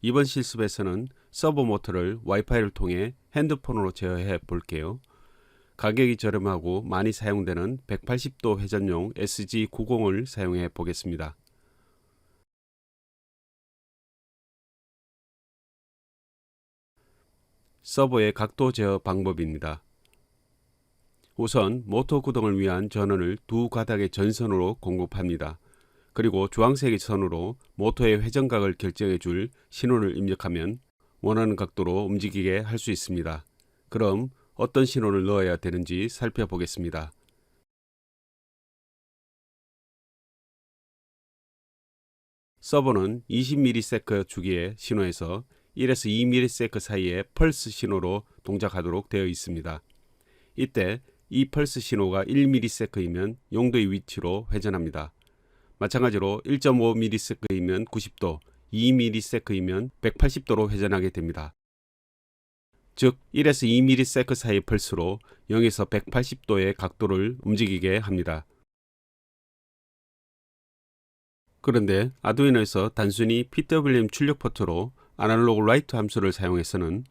이번 실습에서는 서버 모터를 와이파이를 통해 핸드폰으로 제어해 볼게요. 가격이 저렴하고 많이 사용되는 180도 회전용 SG90을 사용해 보겠습니다. 서버의 각도 제어 방법입니다. 우선 모터 구동을 위한 전원을 두 가닥의 전선으로 공급합니다. 그리고 주황색의 선으로 모터의 회전각을 결정해 줄 신호를 입력하면 원하는 각도로 움직이게 할 수 있습니다. 그럼 어떤 신호를 넣어야 되는지 살펴보겠습니다. 서버는 20ms 주기의 신호에서 1에서 2ms 사이의 펄스 신호로 동작하도록 되어 있습니다. 이때 이 펄스 신호가 1ms이면 용도의 위치로 회전합니다. 마찬가지로 1.5ms이면 90도, 2ms이면 180도로 회전하게 됩니다. 즉 1에서 2ms 사이의 펄스로 0에서 180도의 각도를 움직이게 합니다. 그런데 아두이노에서 단순히 PWM 출력 포트로 아날로그 라이트 함수를 사용해서는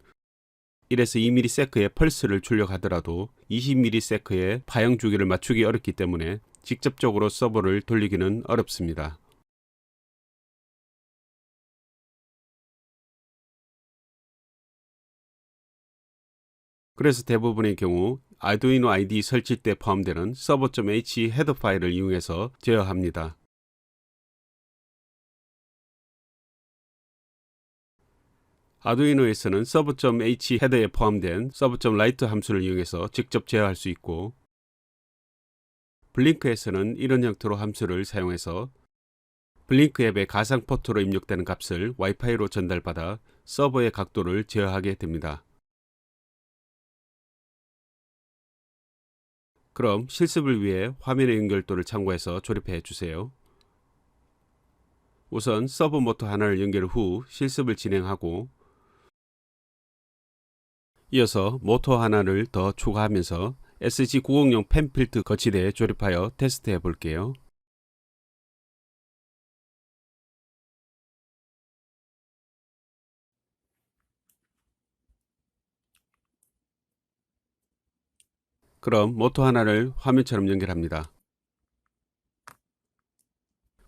1에서 2ms의 펄스를 출력하더라도 20ms의 파형 주기를 맞추기 어렵기 때문에 직접적으로 서버를 돌리기는 어렵습니다. 그래서 대부분의 경우 아두이노 IDE 설치 때 포함되는 server.h 헤더 파일을 이용해서 제어합니다. 아두이노에서는 server.h 헤더에 포함된 server.write 함수를 이용해서 직접 제어할 수 있고, 블링크에서는 이런 형태로 함수를 사용해서 블링크 앱의 가상 포트로 입력되는 값을 와이파이로 전달받아 서버의 각도를 제어하게 됩니다. 그럼 실습을 위해 화면의 연결도를 참고해서 조립해 주세요. 우선 서버 모터 하나를 연결 후 실습을 진행하고, 이어서 모터 하나를 더 추가하면서 SG90용 펜필드 거치대에 조립하여 테스트해 볼게요. 그럼 모터 하나를 화면처럼 연결합니다.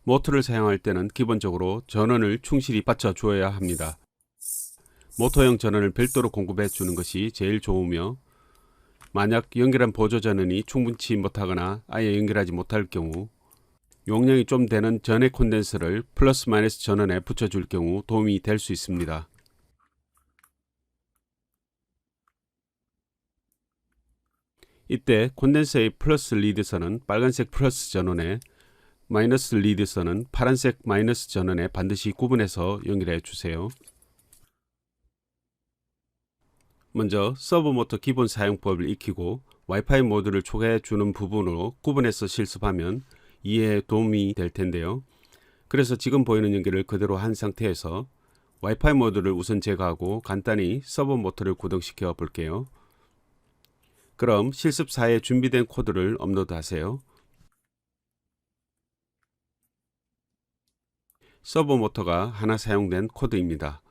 모터를 사용할 때는 기본적으로 전원을 충실히 받쳐 주어야 합니다. 모터용 전원을 별도로 공급해 주는 것이 제일 좋으며, 만약 연결한 보조 전원이 충분치 못하거나 아예 연결하지 못할 경우 용량이 좀 되는 전해 콘덴서를 플러스 마이너스 전원에 붙여줄 경우 도움이 될 수 있습니다. 이때 콘덴서의 플러스 리드선은 빨간색 플러스 전원에, 마이너스 리드선은 파란색 마이너스 전원에 반드시 구분해서 연결해 주세요. 먼저 서버 모터 기본 사용법을 익히고 와이파이 모드를 초과해 주는 부분으로 구분해서 실습하면 이해에 도움이 될 텐데요. 그래서 지금 보이는 연결을 그대로 한 상태에서 와이파이 모드를 우선 제거하고 간단히 서버 모터를 구동시켜 볼게요. 그럼 실습 4에 준비된 코드를 업로드 하세요. 서버 모터가 하나 사용된 코드입니다.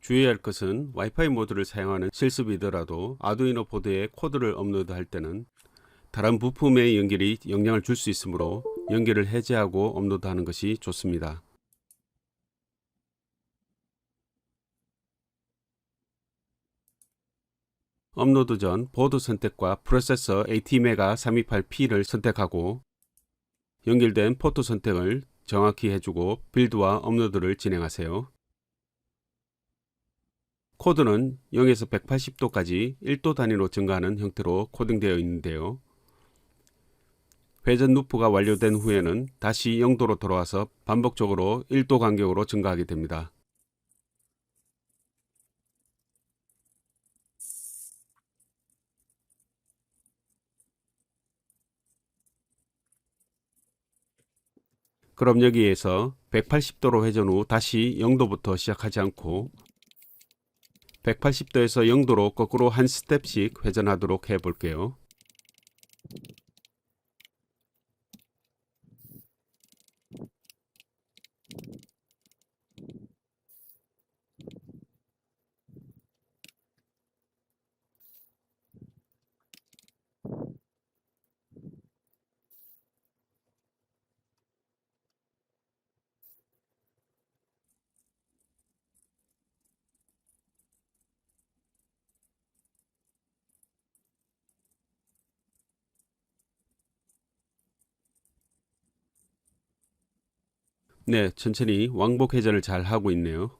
주의할 것은 와이파이 모드를 사용하는 실습이더라도 아두이노 보드에 코드를 업로드할 때는 다른 부품의 연결이 영향을 줄 수 있으므로 연결을 해제하고 업로드하는 것이 좋습니다. 업로드 전 보드 선택과 프로세서 ATmega 328P를 선택하고 연결된 포트 선택을 정확히 해주고 빌드와 업로드를 진행하세요. 코드는 0에서 180도까지 1도 단위로 증가하는 형태로 코딩되어 있는데요. 회전 루프가 완료된 후에는 다시 0도로 돌아와서 반복적으로 1도 간격으로 증가하게 됩니다. 그럼 여기에서 180도로 회전 후 다시 0도부터 시작하지 않고 180도에서 0도로 거꾸로 한 스텝씩 회전하도록 해 볼게요. 네, 천천히 왕복 회전을 잘 하고 있네요.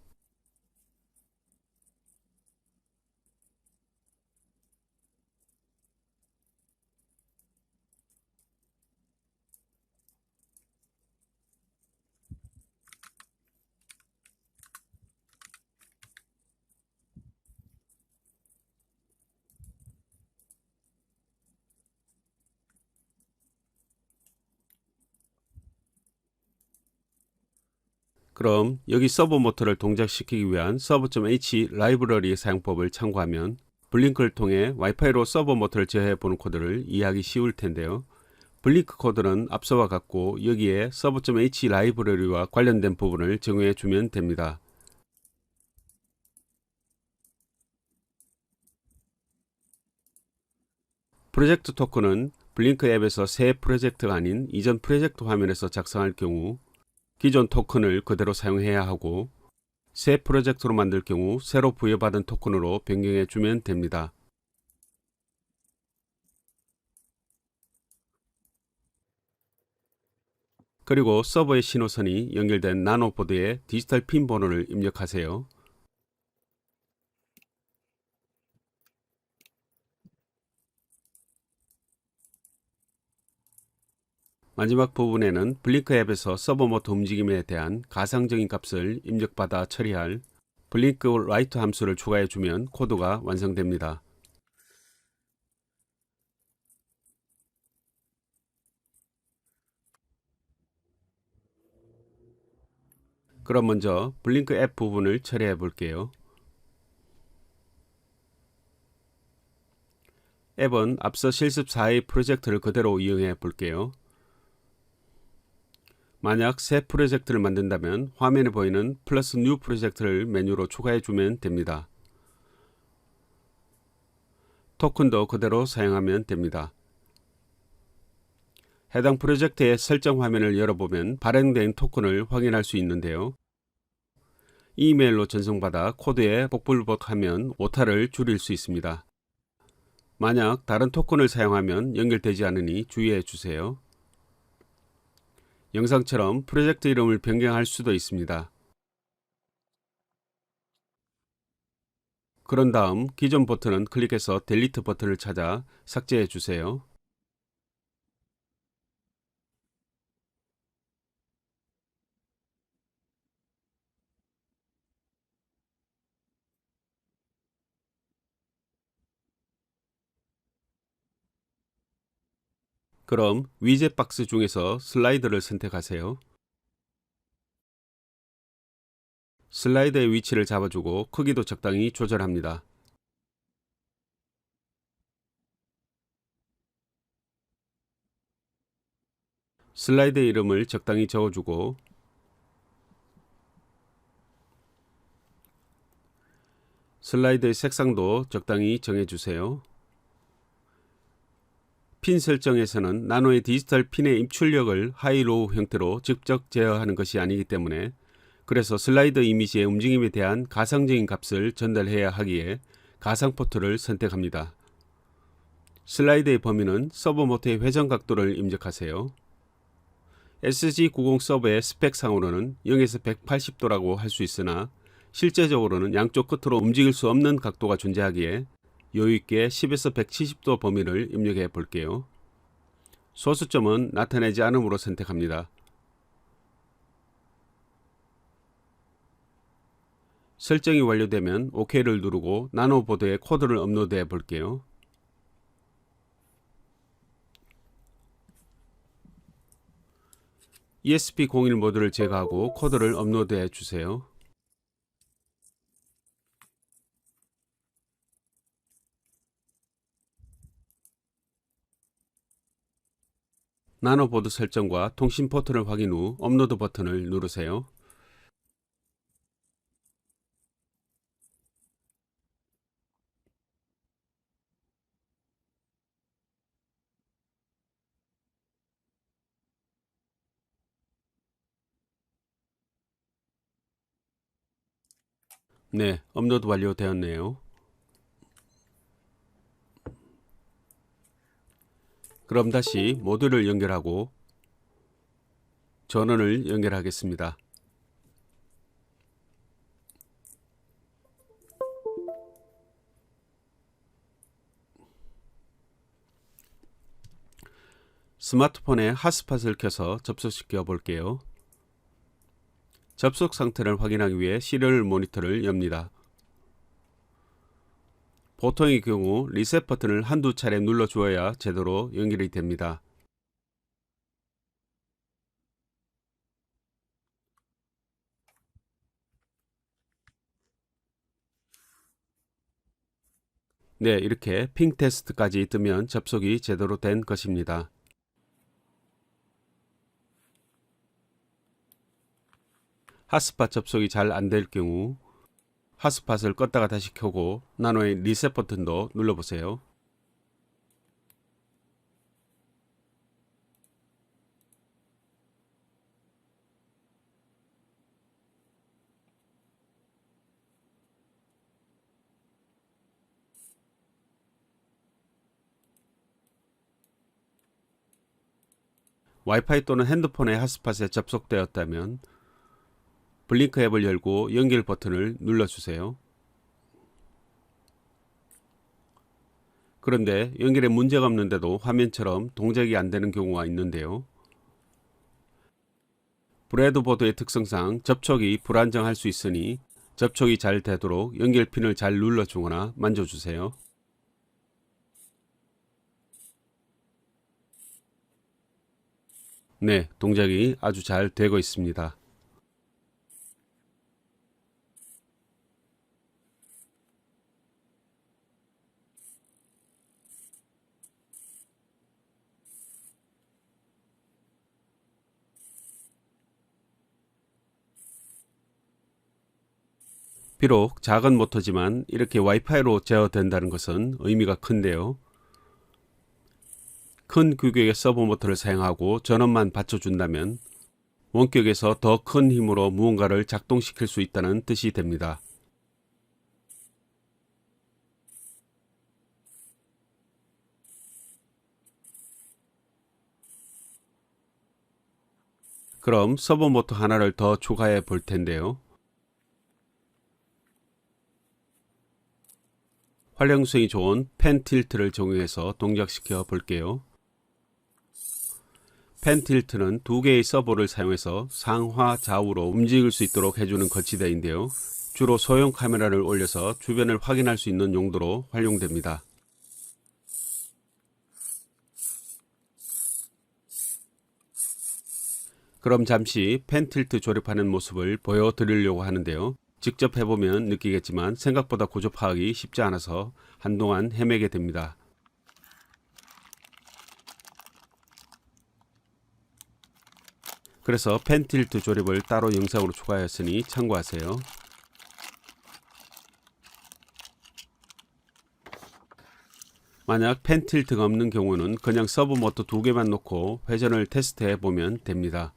그럼 여기 서버 모터를 동작시키기 위한 server.h 라이브러리 사용법을 참고하면 블링크를 통해 와이파이로 서버 모터를 제어해 보는 코드를 이해하기 쉬울 텐데요. 블링크 코드는 앞서와 같고 여기에 server.h 라이브러리와 관련된 부분을 적용해 주면 됩니다. 프로젝트 토큰은 블링크 앱에서 새 프로젝트가 아닌 이전 프로젝트 화면에서 작성할 경우 기존 토큰을 그대로 사용해야 하고 새 프로젝트로 만들 경우 새로 부여받은 토큰으로 변경해 주면 됩니다. 그리고 서버의 신호선이 연결된 나노보드에 디지털 핀 번호를 입력하세요. 마지막 부분에는 블링크 앱에서 서버 모터 움직임에 대한 가상적인 값을 입력받아 처리할 블링크 라이트 함수를 추가해 주면 코드가 완성됩니다. 그럼 먼저 블링크 앱 부분을 처리해 볼게요. 앱은 앞서 실습 4의 프로젝트를 그대로 이용해 볼게요. 만약 새 프로젝트를 만든다면 화면에 보이는 플러스 뉴 프로젝트를 메뉴로 추가해 주면 됩니다. 토큰도 그대로 사용하면 됩니다. 해당 프로젝트의 설정 화면을 열어보면 발행된 토큰을 확인할 수 있는데요. 이메일로 전송받아 코드에 복불복하면 오타를 줄일 수 있습니다. 만약 다른 토큰을 사용하면 연결되지 않으니 주의해 주세요. 영상처럼 프로젝트 이름을 변경할 수도 있습니다. 그런 다음 기존 버튼은 클릭해서 델리트 버튼을 찾아 삭제해 주세요. 그럼 위젯 박스 중에서 슬라이드를 선택하세요. 슬라이드의 위치를 잡아주고 크기도 적당히 조절합니다. 슬라이드 이름을 적당히 적어주고 슬라이드의 색상도 적당히 정해주세요. 핀 설정에서는 나노의 디지털 핀의 입출력을 하이로우 형태로 직접 제어하는 것이 아니기 때문에 그래서 슬라이드 이미지의 움직임에 대한 가상적인 값을 전달해야 하기에 가상 포트를 선택합니다. 슬라이드의 범위는 서버 모터의 회전 각도를 입력하세요. SG90 서버의 스펙상으로는 0에서 180도라고 할 수 있으나 실제적으로는 양쪽 끝으로 움직일 수 없는 각도가 존재하기에 여유있게 10에서 170도 범위를 입력해 볼게요. 소수점은 나타내지 않음으로 선택합니다. 설정이 완료되면 OK를 누르고 나노보드에 코드를 업로드해 볼게요. ESP01 모드를 제거하고 코드를 업로드해 주세요. 나노보드 설정과 통신 포트를 확인 후 업로드 버튼을 누르세요. 네, 업로드 완료되었네요. 그럼 다시 모듈을 연결하고 전원을 연결하겠습니다. 스마트폰에 핫스팟을 켜서 접속시켜 볼게요. 접속 상태를 확인하기 위해 시리얼 모니터를 엽니다. 보통의 경우 리셋 버튼을 한두 차례 눌러주어야 제대로 연결이 됩니다. 네, 이렇게 핑 테스트까지 뜨면 접속이 제대로 된 것입니다. 핫스팟 접속이 잘 안 될 경우 핫스팟을 껐다가 다시 켜고 나노의 리셋 버튼도 눌러보세요. 와이파이 또는 핸드폰의 핫스팟에 접속되었다면 블링크 앱을 열고 연결 버튼을 눌러주세요. 그런데 연결에 문제가 없는데도 화면처럼 동작이 안 되는 경우가 있는데요. 브래드보드의 특성상 접촉이 불안정할 수 있으니 접촉이 잘 되도록 연결핀을 잘 눌러주거나 만져주세요. 네, 동작이 아주 잘 되고 있습니다. 비록 작은 모터지만 이렇게 와이파이로 제어된다는 것은 의미가 큰데요. 큰 규격의 서버 모터를 사용하고 전원만 받쳐준다면 원격에서 더 큰 힘으로 무언가를 작동시킬 수 있다는 뜻이 됩니다. 그럼 서버 모터 하나를 더 추가해 볼 텐데요. 활용성이 좋은 펜 틸트를 적용해서 동작시켜 볼게요. 펜 틸트는 두 개의 서버를 사용해서 상하 좌우로 움직일 수 있도록 해주는 거치대인데요. 주로 소형 카메라를 올려서 주변을 확인할 수 있는 용도로 활용됩니다. 그럼 잠시 펜 틸트 조립하는 모습을 보여드리려고 하는데요. 직접 해보면 느끼겠지만 생각보다 구조 파악이 쉽지 않아서 한동안 헤매게 됩니다. 그래서 펜 틸트 조립을 따로 영상으로 추가하였으니 참고하세요. 만약 펜 틸트가 없는 경우는 그냥 서브 모터 두 개만 놓고 회전을 테스트해 보면 됩니다.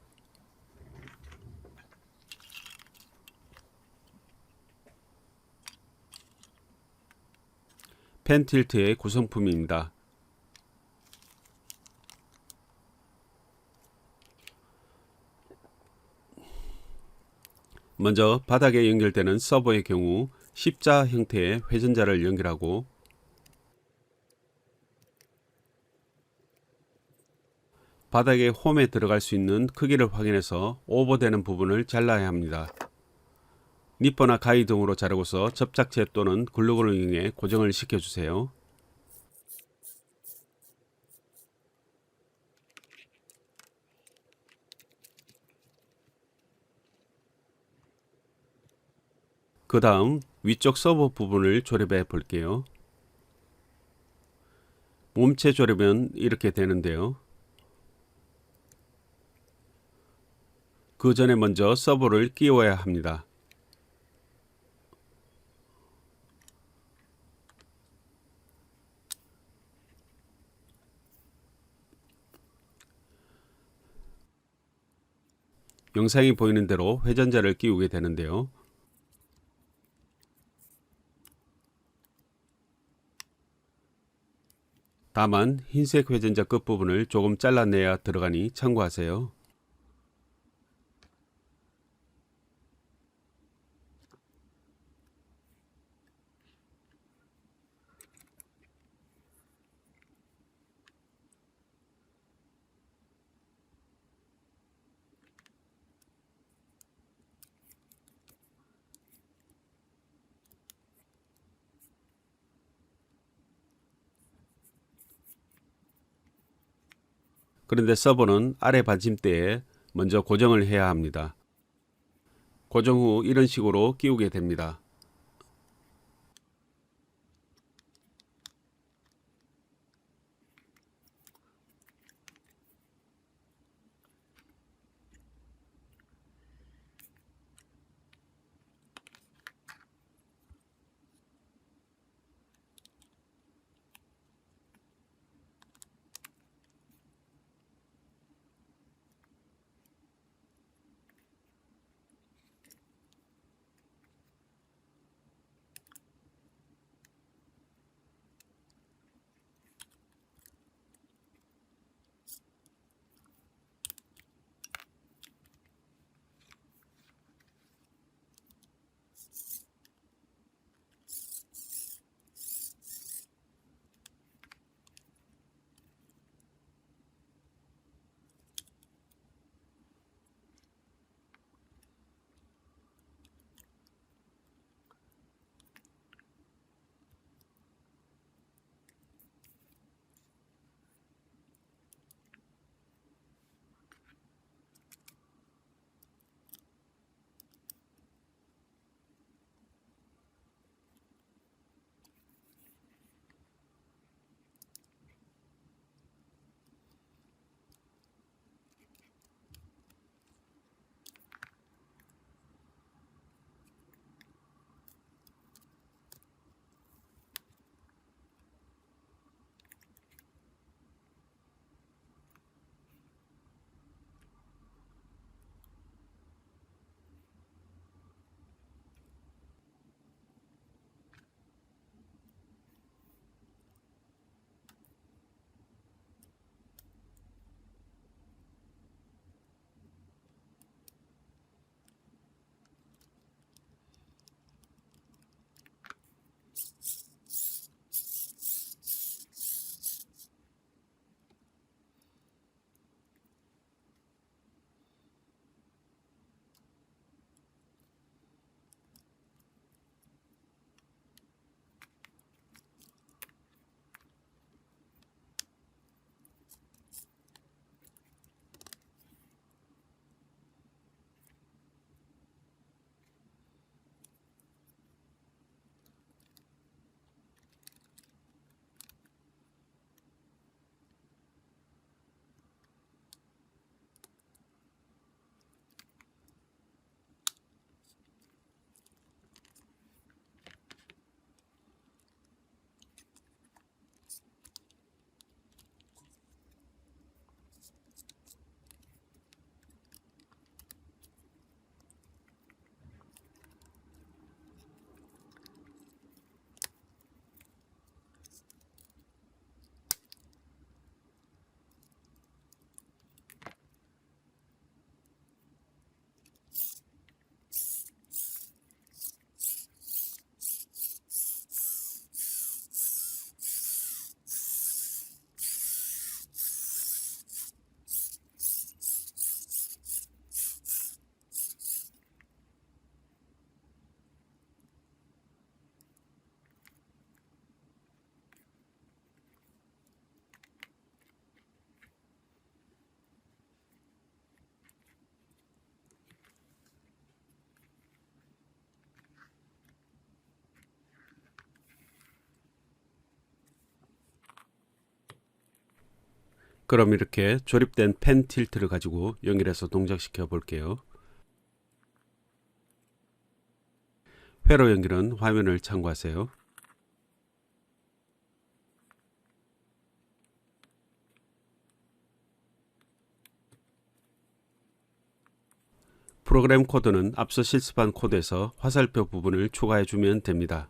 펜 틸트의 구성품입니다. 먼저 바닥에 연결되는 서버의 경우 십자 형태의 회전자를 연결하고 바닥의 홈에 들어갈 수 있는 크기를 확인해서 오버되는 부분을 잘라야 합니다. 니퍼나 가위 등으로 자르고서 접착제 또는 글루건을 이용해 고정을 시켜주세요. 그 다음 위쪽 서버 부분을 조립해 볼게요. 몸체 조립은 이렇게 되는데요. 그 전에 먼저 서버를 끼워야 합니다. 영상이 보이는 대로 회전자를 끼우게 되는데요. 다만 흰색 회전자 끝부분을 조금 잘라내야 들어가니 참고하세요. 그런데 서버는 아래 받침대에 먼저 고정을 해야 합니다. 고정 후 이런 식으로 끼우게 됩니다. 그럼 이렇게 조립된 펜 틸트를 가지고 연결해서 동작시켜 볼게요. 회로 연결은 화면을 참고하세요. 프로그램 코드는 앞서 실습한 코드에서 화살표 부분을 추가해 주면 됩니다.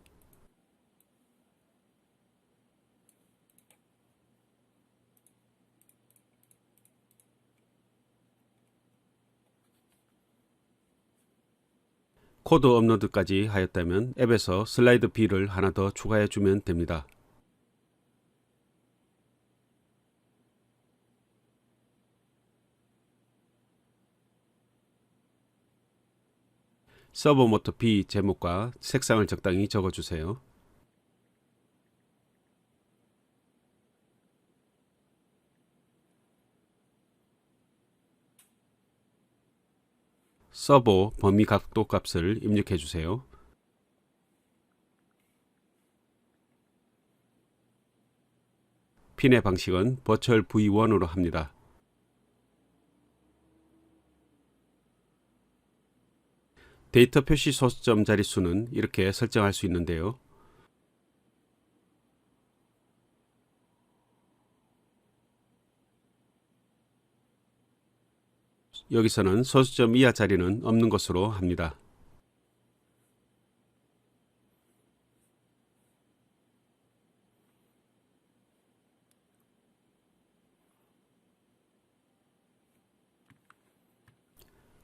코드 업로드까지 하였다면 앱에서 슬라이드 B를 하나 더 추가해 주면 됩니다. 서버 모터 B 제목과 색상을 적당히 적어주세요. 서버 범위 각도 값을 입력해 주세요. 핀의 방식은 버추얼 V1으로 합니다. 데이터 표시 소수점 자릿수는 이렇게 설정할 수 있는데요. 여기서는 소수점 이하 자리는 없는 것으로 합니다.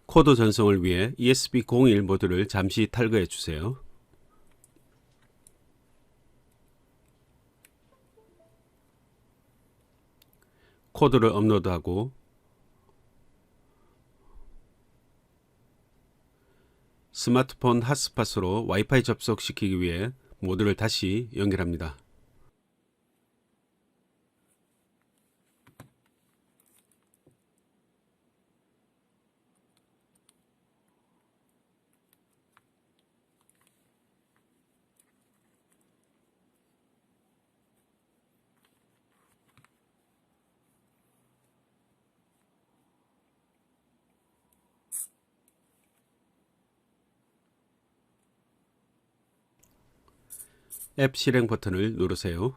코드 전송을 위해 ESP01 모드를 잠시 탈거해 주세요. 코드를 업로드하고 스마트폰 핫스팟으로 와이파이 접속시키기 위해 모드를 다시 연결합니다. 앱 실행 버튼을 누르세요.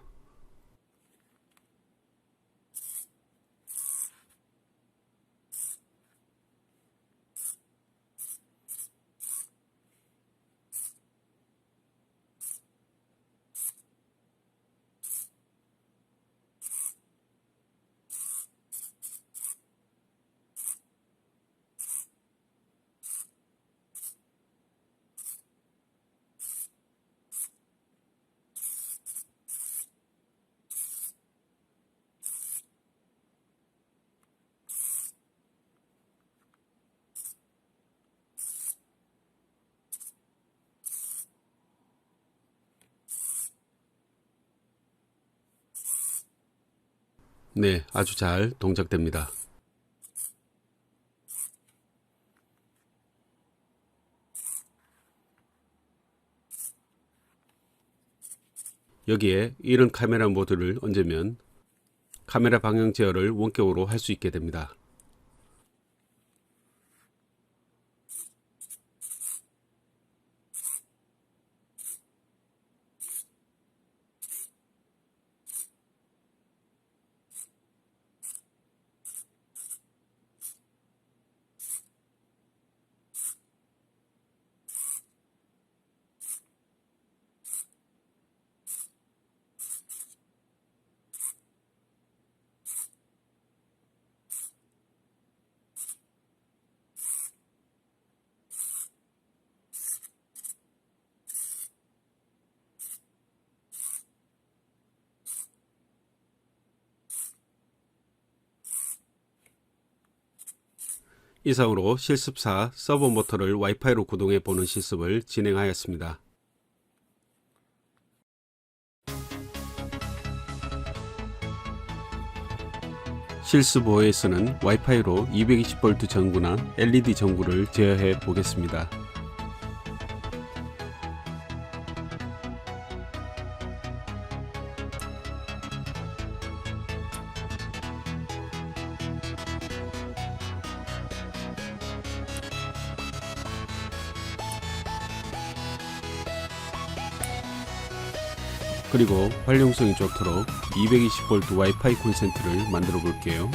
네, 아주 잘 동작됩니다. 여기에 이런 카메라 모드를 얹으면 카메라 방향 제어를 원격으로 할 수 있게 됩니다. 이상으로 실습4 서버 모터를 와이파이로 구동해 보는 실습을 진행하였습니다. 실습 5에서는 와이파이로 220V 전구나 LED 전구를 제어해 보겠습니다. 그리고 활용성이 좋도록 220V 와이파이 콘센트를 만들어 볼게요.